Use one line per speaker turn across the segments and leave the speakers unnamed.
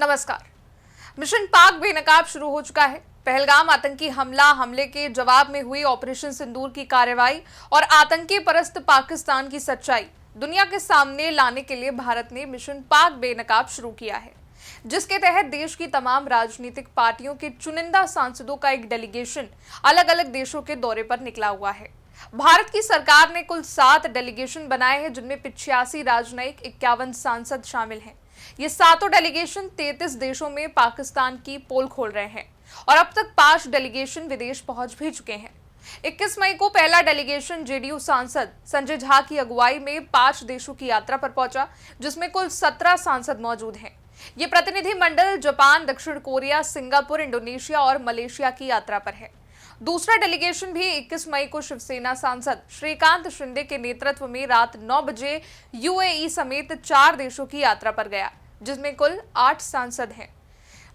नमस्कार। मिशन पाक बेनकाब शुरू हो चुका है। पहलगाम आतंकी हमले के जवाब में हुई ऑपरेशन सिंदूर की कार्रवाई और आतंकी परस्त पाकिस्तान की सच्चाई दुनिया के सामने लाने के लिए भारत ने मिशन पाक बेनकाब शुरू किया है, जिसके तहत देश की तमाम राजनीतिक पार्टियों के चुनिंदा सांसदों का एक डेलीगेशन अलग अलग देशों के दौरे पर निकला हुआ है। भारत की सरकार ने कुल 7 डेलीगेशन बनाए हैं, जिनमें 85 राजनयिक 51 सांसद शामिल हैं। ये सातों डेलीगेशन 33 देशों में पाकिस्तान की पोल खोल रहे हैं और अब तक 5 डेलीगेशन विदेश पहुंच भी चुके हैं। 21 मई को पहला डेलीगेशन जेडीयू सांसद संजय झा की अगुवाई में 5 देशों की यात्रा पर पहुंचा, जिसमें कुल 17 सांसद मौजूद हैं। ये प्रतिनिधिमंडल जापान, दक्षिण कोरिया, सिंगापुर, इंडोनेशिया और मलेशिया की यात्रा पर है। दूसरा डेलीगेशन भी 21 मई को शिवसेना सांसद श्रीकांत शिंदे के नेतृत्व में रात 9 बजे यूएई समेत 4 देशों की यात्रा पर गया, जिसमें कुल 8 सांसद हैं।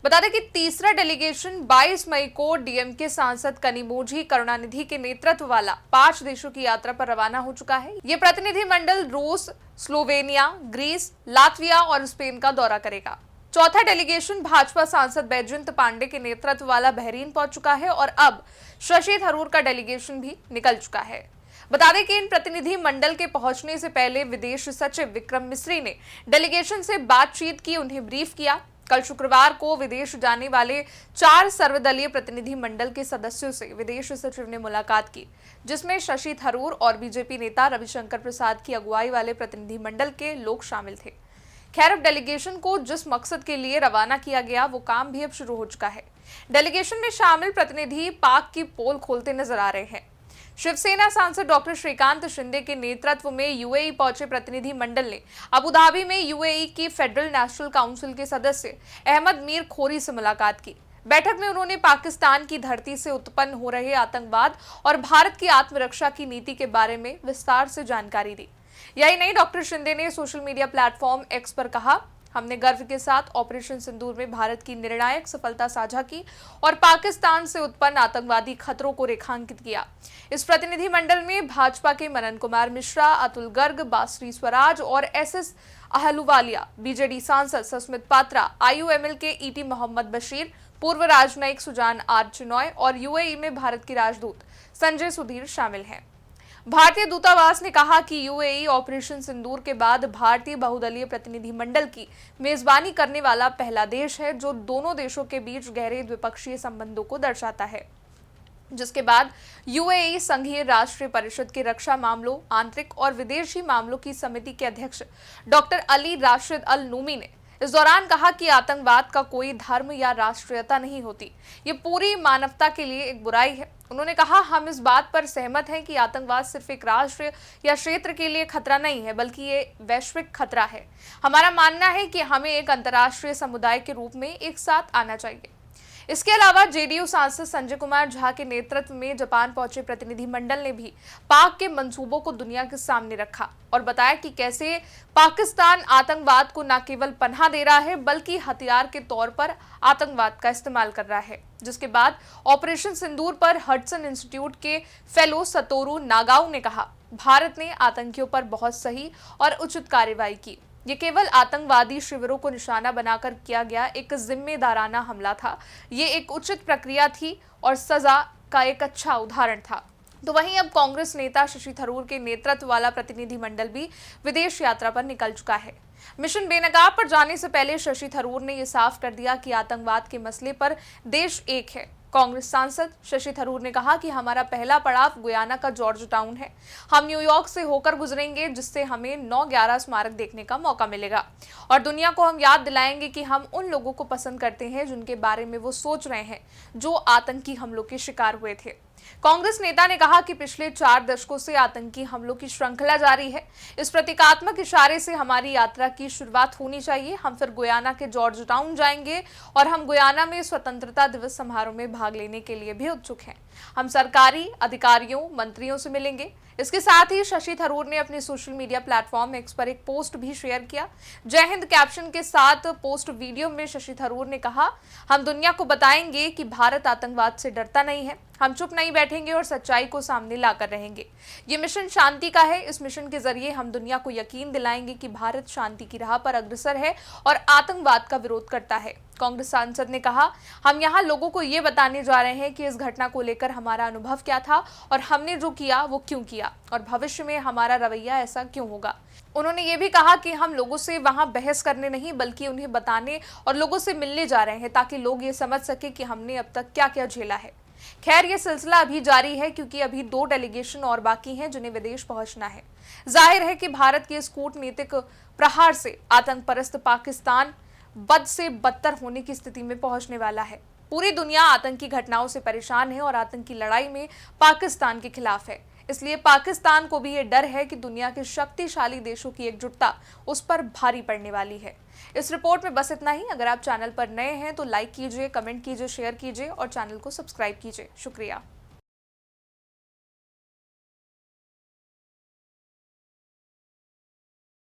बता दें कि तीसरा डेलीगेशन 22 मई को डीएमके सांसद कनिमोझी करुणानिधि के नेतृत्व वाला 5 देशों की यात्रा पर रवाना हो चुका है। ये प्रतिनिधिमंडल रूस, स्लोवेनिया, ग्रीस, लातविया और स्पेन का दौरा करेगा। चौथा डेलीगेशन भाजपा सांसद बैजयंत पांडे के नेतृत्व वाला बहरीन पहुंच चुका है और अब शशि थरूर का डेलीगेशन भी निकल चुका है। बता दें कि इन प्रतिनिधि मंडल के पहुंचने से पहले विदेश सचिव विक्रम मिस्री ने डेलीगेशन से बातचीत की, उन्हें ब्रीफ किया। कल शुक्रवार को विदेश जाने वाले 4 सर्वदलीय प्रतिनिधि मंडल के सदस्यों से विदेश सचिव ने मुलाकात की, जिसमें शशि थरूर और बीजेपी नेता रविशंकर प्रसाद की अगुवाई वाले प्रतिनिधि मंडल के लोग शामिल थे। खैर, अब डेलीगेशन को जिस मकसद के लिए रवाना किया गया वो काम भी अब शुरू हो चुका है। डेलीगेशन में शामिल प्रतिनिधि पाक की पोल खोलते नजर आ रहे हैं। शिवसेना सांसद डॉक्टर श्रीकांत शिंदे के नेतृत्व में यूएई पहुंचे प्रतिनिधि मंडल ने अबू धाबी में यूएई की फेडरल नेशनल काउंसिल के सदस्य अहमद मीर खोरी से मुलाकात की। बैठक में उन्होंने पाकिस्तान की धरती से उत्पन्न हो रहे आतंकवाद और भारत की आत्मरक्षा की नीति के बारे में विस्तार से जानकारी दी। यही नहीं, डॉक्टर शिंदे ने सोशल मीडिया प्लेटफॉर्म एक्स पर कहा, हमने गर्व के साथ ऑपरेशन सिंदूर में भारत की निर्णायक सफलता साझा की और पाकिस्तान से उत्पन्न आतंकवादी खतरों को रेखांकित किया। इस प्रतिनिधिमंडल में भाजपा के मनन कुमार मिश्रा, अतुल गर्ग, बासरी स्वराज और एसएस अहलुवालिया, बीजेडी सांसद सस्मित पात्रा, आईयूएमएल के ईटी मोहम्मद बशीर, पूर्व राजनयिक सुजान आर चिनॉय और यूएई में भारत के राजदूत संजय सुधीर शामिल हैं। भारतीय दूतावास ने कहा कि यूएई ऑपरेशन सिंदूर के बाद भारतीय बहुदलीय प्रतिनिधि मंडल की मेजबानी करने वाला पहला देश है, जो दोनों देशों के बीच गहरे द्विपक्षीय संबंधों को दर्शाता है। जिसके बाद यूएई संघीय राष्ट्रीय परिषद के रक्षा मामलों, आंतरिक और विदेशी मामलों की समिति के अध्यक्ष डॉक्टर अली राशिद अल नूमी ने इस दौरान कहा कि आतंकवाद का कोई धर्म या राष्ट्रीयता नहीं होती, ये पूरी मानवता के लिए एक बुराई है। उन्होंने कहा, हम इस बात पर सहमत हैं कि आतंकवाद सिर्फ एक राष्ट्र या क्षेत्र के लिए खतरा नहीं है, बल्कि ये वैश्विक खतरा है। हमारा मानना है कि हमें एक अंतर्राष्ट्रीय समुदाय के रूप में एक साथ आना चाहिए। इसके अलावा जेडीयू सांसद संजय कुमार झा के नेतृत्व में जापान पहुंचे प्रतिनिधि मंडल ने भी पाक के मंसूबों को दुनिया के सामने रखा और बताया कि कैसे पाकिस्तान आतंकवाद को न केवल पनाह दे रहा है, बल्कि हथियार के तौर पर आतंकवाद का इस्तेमाल कर रहा है। जिसके बाद ऑपरेशन सिंदूर पर हडसन इंस्टीट्यूट के फेलो सतोरू नागाओ ने कहा, भारत ने आतंकियों पर बहुत सही और उचित कार्रवाई की। ये केवल आतंकवादी शिविरों को निशाना बनाकर किया गया एक जिम्मेदाराना हमला था। ये एक उचित प्रक्रिया थी और सजा का एक अच्छा उदाहरण था। तो वहीं अब कांग्रेस नेता शशि थरूर के नेतृत्व वाला प्रतिनिधिमंडल भी विदेश यात्रा पर निकल चुका है। मिशन बेनकाब पर जाने से पहले शशि थरूर ने यह साफ कर दिया कि आतंकवाद के मसले पर देश एक है। कांग्रेस सांसद शशि थरूर ने कहा कि हमारा पहला पड़ाव गुयाना का जॉर्ज टाउन है। हम न्यूयॉर्क से होकर गुजरेंगे, जिससे हमें 9/11 स्मारक देखने का मौका मिलेगा और दुनिया को हम याद दिलाएंगे कि हम उन लोगों को पसंद करते हैं जिनके बारे में वो सोच रहे हैं, जो आतंकी हमलों के शिकार हुए थे। कांग्रेस नेता ने कहा कि पिछले 4 दशकों से आतंकी हमलों की श्रृंखला जारी है। इस प्रतीकात्मक इशारे से हमारी यात्रा की शुरुआत होनी चाहिए। हम फिर गुयाना के जॉर्ज टाउन जाएंगे और हम गुयाना में स्वतंत्रता दिवस समारोह में भाग लेने के लिए भी उत्सुक हैं। हम सरकारी अधिकारियों, मंत्रियों से मिलेंगे। इसके साथ ही शशि थरूर ने अपने सोशल मीडिया प्लेटफॉर्म एक्स पर एक पोस्ट भी शेयर किया। जय हिंद कैप्शन के साथ पोस्ट वीडियो में शशि थरूर ने कहा, हम दुनिया को बताएंगे कि भारत आतंकवाद से डरता नहीं है। हम चुप नहीं बैठेंगे और सच्चाई को सामने लाकर रहेंगे। ये मिशन शांति का है। इस मिशन के जरिए हम दुनिया को यकीन दिलाएंगे कि भारत शांति की राह पर अग्रसर है और आतंकवाद का विरोध करता है। कांग्रेस सांसद ने कहा, हम यहाँ लोगों को ये बताने जा रहे हैं कि इस घटना को लेकर हमारा अनुभव क्या था और हमने जो किया वो क्यों किया और भविष्य में हमारा रवैया ऐसा क्यों होगा। उन्होंने ये भी कहा कि हम लोगों से वहां बहस करने नहीं बल्कि उन्हें बताने और लोगों से मिलने जा रहे हैं ताकि लोग ये समझ सके कि हमने अब तक क्या क्या झेला है। खैर, ये सिलसिला अभी जारी है क्योंकि अभी 2 डेलीगेशन और बाकी हैं जिन्हें विदेश पहुंचना है। जाहिर है कि भारत के इस कूटनीतिक प्रहार से आतंक परस्त पाकिस्तान बद से बदतर होने की स्थिति में पहुंचने वाला है। पूरी दुनिया आतंकी घटनाओं से परेशान है और आतंकी लड़ाई में पाकिस्तान के खिलाफ है। इसलिए पाकिस्तान को भी ये डर है कि दुनिया के शक्तिशाली देशों की एकजुटता उस पर भारी पड़ने वाली है। इस रिपोर्ट में बस इतना ही। अगर आप चैनल पर नए हैं तो लाइक कीजिए, कमेंट कीजिए, शेयर कीजिए और चैनल को सब्सक्राइब कीजिए। शुक्रिया।